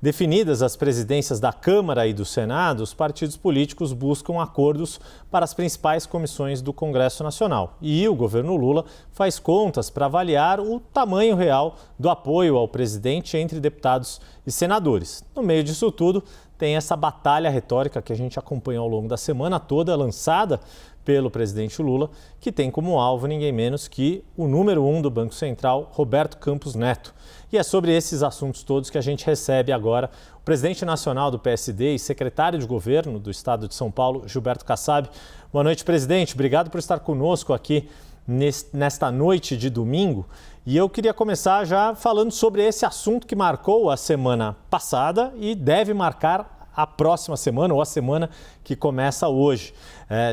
Definidas as presidências da Câmara e do Senado, os partidos políticos buscam acordos para as principais comissões do Congresso Nacional. E o governo Lula faz contas para avaliar o tamanho real do apoio ao presidente entre deputados e senadores. No meio disso tudo, tem essa batalha retórica que a gente acompanhou ao longo da semana toda, lançada pelo presidente Lula, que tem como alvo ninguém menos que o número 1 do Banco Central, Roberto Campos Neto. E é sobre esses assuntos todos que a gente recebe agora o presidente nacional do PSD e secretário de governo do estado de São Paulo, Gilberto Kassab. Boa noite, presidente. Obrigado por estar conosco aqui nesta noite de domingo. E eu queria começar já falando sobre esse assunto que marcou a semana passada e deve marcar a próxima semana ou a semana que começa hoje.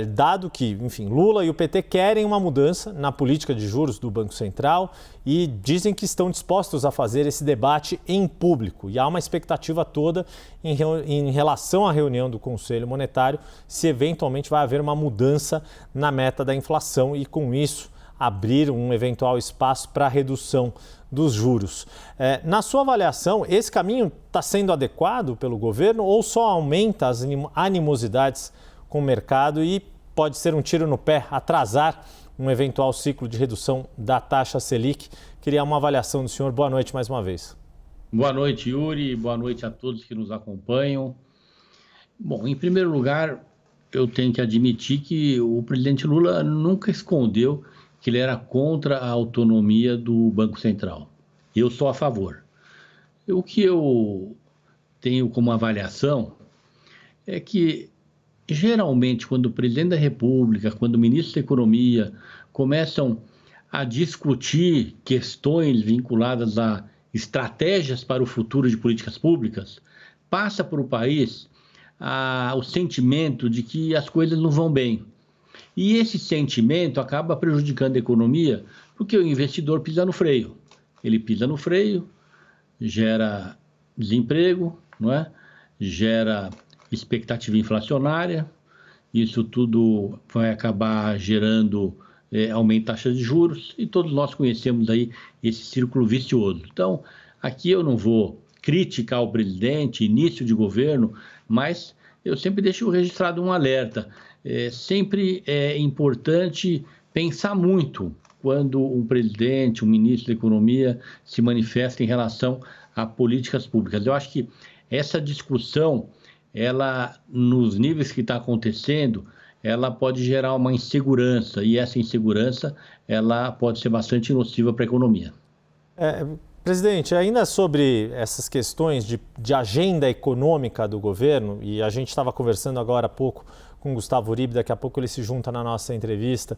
Dado que, enfim, Lula e o PT querem uma mudança na política de juros do Banco Central e dizem que estão dispostos a fazer esse debate em público. E há uma expectativa toda em relação à reunião do Conselho Monetário, se eventualmente vai haver uma mudança na meta da inflação e, com isso, abrir um eventual espaço para a redução dos juros. Na sua avaliação, esse caminho está sendo adequado pelo governo ou só aumenta as animosidades com o mercado e pode ser um tiro no pé, atrasar um eventual ciclo de redução da taxa Selic? Queria uma avaliação do senhor. Boa noite mais uma vez. Boa noite, Yuri. Boa noite a todos que nos acompanham. Bom, em primeiro lugar, eu tenho que admitir que o presidente Lula nunca escondeu que ele era contra a autonomia do Banco Central. Eu sou a favor. O que eu tenho como avaliação é que, geralmente, quando o presidente da República, quando o ministro da Economia começam a discutir questões vinculadas a estratégias para o futuro de políticas públicas, passa para o país o sentimento de que as coisas não vão bem. E esse sentimento acaba prejudicando a economia, porque o investidor pisa no freio. Ele pisa no freio, gera desemprego, não é? Gera expectativa inflacionária, isso tudo vai acabar gerando aumento da taxa de juros, e todos nós conhecemos aí esse círculo vicioso. Então, aqui eu não vou criticar o presidente, início de governo, mas eu sempre deixo registrado um alerta. Sempre é importante pensar muito quando um presidente, um ministro da Economia se manifesta em relação a políticas públicas. Eu acho que essa discussão, ela, nos níveis que está acontecendo, ela pode gerar uma insegurança, e essa insegurança ela pode ser bastante nociva para a economia. Presidente, ainda sobre essas questões de agenda econômica do governo, e a gente estava conversando agora há pouco com o Gustavo Uribe, daqui a pouco ele se junta na nossa entrevista,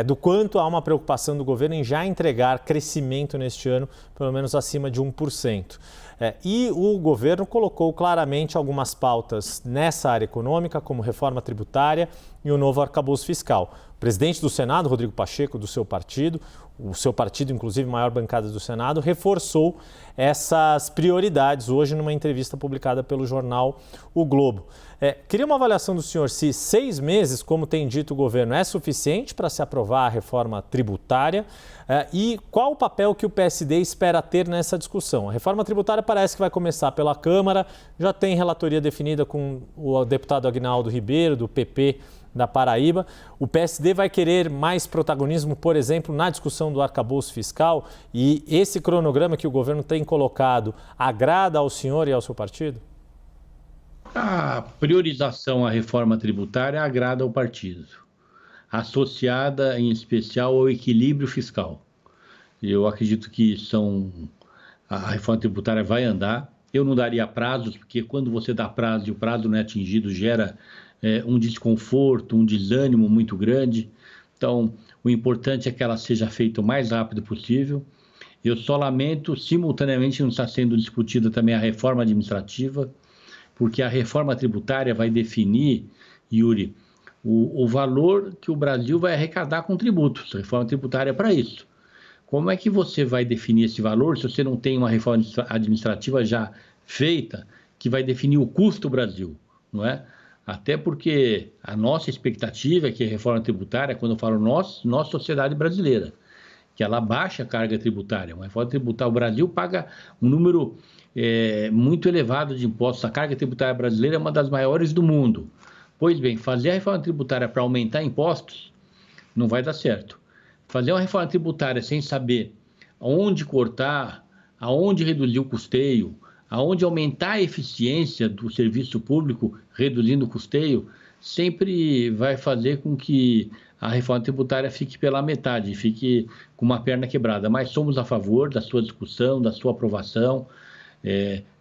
do quanto há uma preocupação do governo em já entregar crescimento neste ano, pelo menos acima de 1%. E o governo colocou claramente algumas pautas nessa área econômica, como reforma tributária e o novo arcabouço fiscal. O presidente do Senado, Rodrigo Pacheco, do seu partido, o seu partido, inclusive, maior bancada do Senado, reforçou essas prioridades hoje numa entrevista publicada pelo jornal O Globo. Queria uma avaliação do senhor se 6 meses, como tem dito o governo, é suficiente para se aprovar a reforma tributária e qual o papel que o PSD espera ter nessa discussão. A reforma tributária parece que vai começar pela Câmara, já tem relatoria definida com o deputado Aguinaldo Ribeiro, do PP da Paraíba. O PSD vai querer mais protagonismo, por exemplo, na discussão do arcabouço fiscal, e esse cronograma que o governo tem colocado agrada ao senhor e ao seu partido? A priorização à reforma tributária agrada ao partido, associada em especial ao equilíbrio fiscal. Eu acredito que a reforma tributária vai andar. Eu não daria prazos, porque quando você dá prazo e o prazo não é atingido, gera um desconforto, um desânimo muito grande. Então, o importante é que ela seja feita o mais rápido possível. Eu só lamento, simultaneamente não está sendo discutida também a reforma administrativa, porque a reforma tributária vai definir, Yuri, o valor que o Brasil vai arrecadar com tributos. A reforma tributária é para isso. Como é que você vai definir esse valor se você não tem uma reforma administrativa já feita que vai definir o custo do Brasil, não é? Até porque a nossa expectativa é que a reforma tributária, quando eu falo nós, sociedade brasileira, que ela baixa a carga tributária. Uma reforma tributária, o Brasil paga um número muito elevado de impostos. A carga tributária brasileira é uma das maiores do mundo. Pois bem, fazer a reforma tributária para aumentar impostos não vai dar certo. Fazer uma reforma tributária sem saber aonde cortar, aonde reduzir o custeio, aonde aumentar a eficiência do serviço público, reduzindo o custeio, sempre vai fazer com que a reforma tributária fique pela metade, fique com uma perna quebrada. Mas somos a favor da sua discussão, da sua aprovação.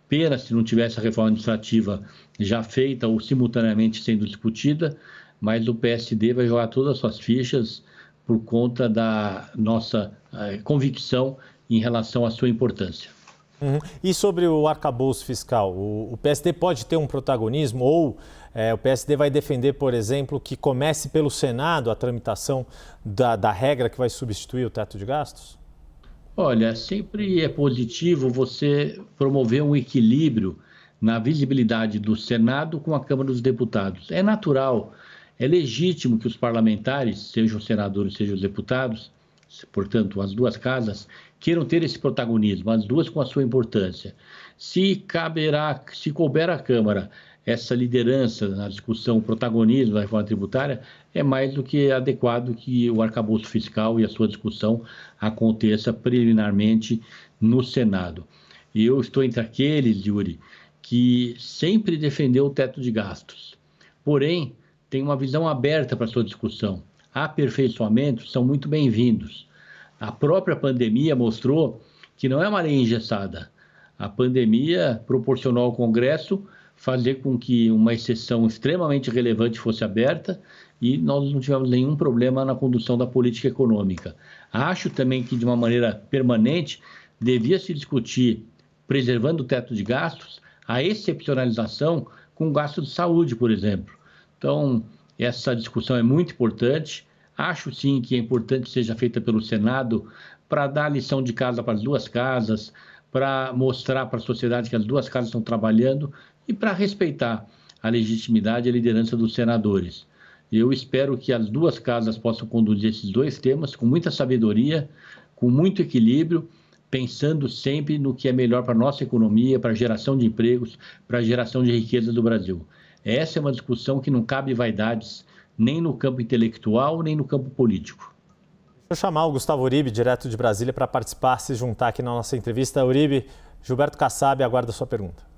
Pena se não tivesse a reforma administrativa já feita ou simultaneamente sendo discutida, mas o PSD vai jogar todas as suas fichas por conta da nossa convicção em relação à sua importância. Uhum. E sobre o arcabouço fiscal, o PSD pode ter um protagonismo ou o PSD vai defender, por exemplo, que comece pelo Senado a tramitação da regra que vai substituir o teto de gastos? Olha, sempre é positivo você promover um equilíbrio na visibilidade do Senado com a Câmara dos Deputados. É natural, é legítimo que os parlamentares, sejam os senadores, sejam os deputados, portanto, as duas casas, queiram ter esse protagonismo, as duas com a sua importância. Se couber à Câmara essa liderança na discussão, o protagonismo da reforma tributária, é mais do que adequado que o arcabouço fiscal e a sua discussão aconteça preliminarmente no Senado. E eu estou entre aqueles, Yuri, que sempre defendeu o teto de gastos. Porém, tem uma visão aberta para a sua discussão. Aperfeiçoamentos são muito bem-vindos. A própria pandemia mostrou que não é uma lei engessada. A pandemia proporcionou ao Congresso fazer com que uma exceção extremamente relevante fosse aberta e nós não tivemos nenhum problema na condução da política econômica. Acho também que, de uma maneira permanente, devia se discutir, preservando o teto de gastos, a excepcionalização com gasto de saúde, por exemplo. Então, essa discussão é muito importante. Acho, sim, que é importante que seja feita pelo Senado para dar lição de casa para as duas casas, para mostrar para a sociedade que as duas casas estão trabalhando e para respeitar a legitimidade e a liderança dos senadores. Eu espero que as duas casas possam conduzir esses dois temas com muita sabedoria, com muito equilíbrio, pensando sempre no que é melhor para a nossa economia, para a geração de empregos, para a geração de riqueza do Brasil. Essa é uma discussão que não cabe vaidades, nem no campo intelectual, nem no campo político. Vou chamar o Gustavo Uribe, direto de Brasília, para participar, se juntar aqui na nossa entrevista. Uribe, Gilberto Kassab aguarda a sua pergunta.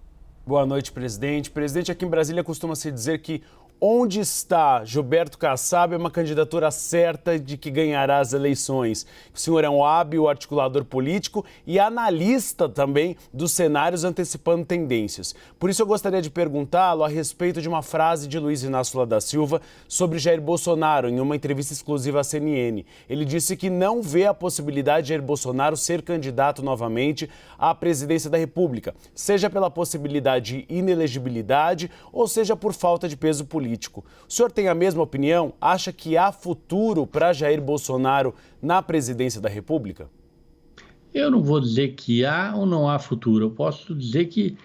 Boa noite, presidente. Presidente, aqui em Brasília costuma-se dizer que onde está Gilberto Kassab é uma candidatura certa de que ganhará as eleições. O senhor é um hábil articulador político e analista também dos cenários antecipando tendências. Por isso eu gostaria de perguntá-lo a respeito de uma frase de Luiz Inácio Lula da Silva sobre Jair Bolsonaro em uma entrevista exclusiva à CNN. Ele disse que não vê a possibilidade de Jair Bolsonaro ser candidato novamente à presidência da República, seja pela possibilidade de inelegibilidade ou seja por falta de peso político. O senhor tem a mesma opinião? Acha que há futuro para Jair Bolsonaro na presidência da República? Eu não vou dizer que há ou não há futuro. Eu posso dizer que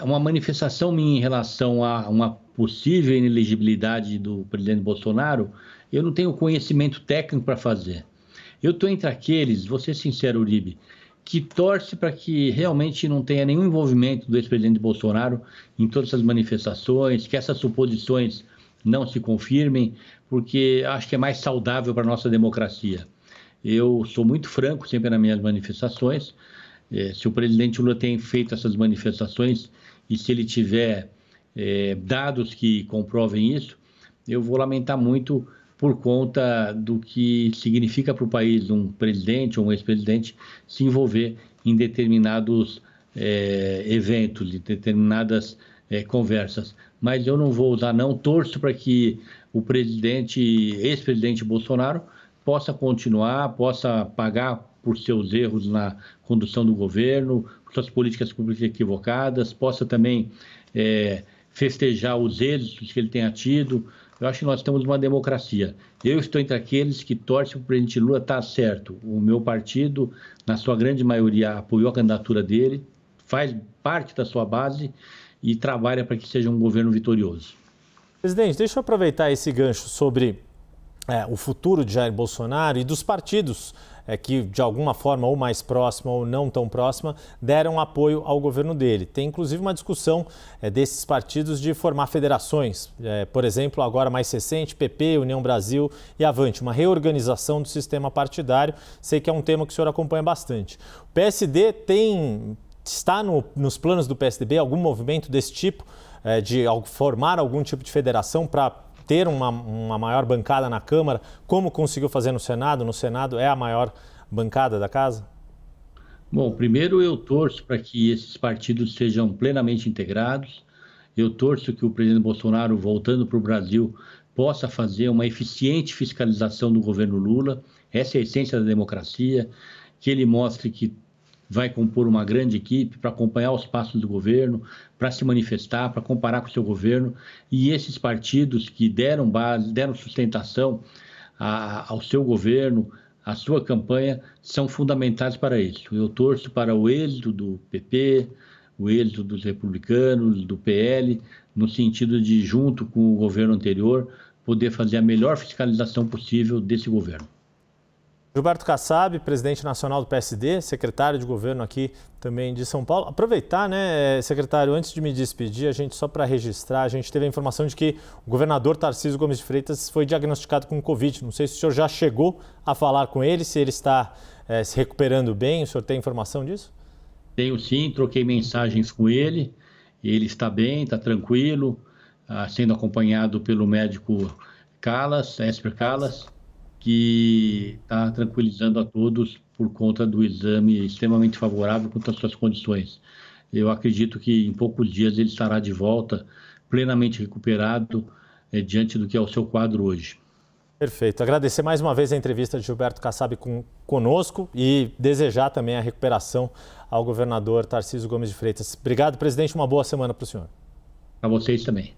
uma manifestação minha em relação a uma possível inelegibilidade do presidente Bolsonaro, eu não tenho conhecimento técnico para fazer. Eu estou entre aqueles, vou ser sincero, Uribe, que torce para que realmente não tenha nenhum envolvimento do ex-presidente Bolsonaro em todas essas manifestações, que essas suposições não se confirmem, porque acho que é mais saudável para a nossa democracia. Eu sou muito franco sempre nas minhas manifestações. Se o presidente Lula tem feito essas manifestações e se ele tiver dados que comprovem isso, eu vou lamentar muito por conta do que significa para o país um presidente ou um ex-presidente se envolver em determinados eventos, em determinadas conversas. Mas eu não vou usar, não. Torço para que o ex-presidente Bolsonaro possa continuar, possa pagar por seus erros na condução do governo, por suas políticas públicas equivocadas, possa também festejar os êxitos que ele tenha tido. Eu acho que nós temos uma democracia. Eu estou entre aqueles que torcem para o presidente Lula estar certo. O meu partido, na sua grande maioria, apoiou a candidatura dele, faz parte da sua base e trabalha para que seja um governo vitorioso. Presidente, deixa eu aproveitar esse gancho sobre o futuro de Jair Bolsonaro e dos partidos que, de alguma forma, ou mais próxima ou não tão próxima, deram apoio ao governo dele. Tem, inclusive, uma discussão desses partidos de formar federações. Por exemplo, agora mais recente, PP, União Brasil e Avante, uma reorganização do sistema partidário. Sei que é um tema que o senhor acompanha bastante. O PSD está nos planos do PSDB algum movimento desse tipo, de formar algum tipo de federação para ter uma maior bancada na Câmara, como conseguiu fazer no Senado? No Senado é a maior bancada da casa? Bom, primeiro eu torço para que esses partidos sejam plenamente integrados. Eu torço que o presidente Bolsonaro, voltando para o Brasil, possa fazer uma eficiente fiscalização do governo Lula. Essa é a essência da democracia, que ele mostre que vai compor uma grande equipe para acompanhar os passos do governo, para se manifestar, para comparar com o seu governo. E esses partidos que deram base, deram sustentação ao seu governo, à sua campanha, são fundamentais para isso. Eu torço para o êxito do PP, o êxito dos republicanos, do PL, no sentido de, junto com o governo anterior, poder fazer a melhor fiscalização possível desse governo. Gilberto Kassab, presidente nacional do PSD, secretário de governo aqui também de São Paulo. Aproveitar, né, secretário, antes de me despedir, só para registrar, a gente teve a informação de que o governador Tarcísio Gomes de Freitas foi diagnosticado com Covid. Não sei se o senhor já chegou a falar com ele, se ele está se recuperando bem. O senhor tem informação disso? Tenho sim, troquei mensagens com ele. Ele está bem, está tranquilo, sendo acompanhado pelo médico Esper Calas, que está tranquilizando a todos por conta do exame extremamente favorável quanto às suas condições. Eu acredito que em poucos dias ele estará de volta, plenamente recuperado, diante do que é o seu quadro hoje. Perfeito. Agradecer mais uma vez a entrevista de Gilberto Kassab conosco e desejar também a recuperação ao governador Tarcísio Gomes de Freitas. Obrigado, presidente. Uma boa semana para o senhor. Para vocês também.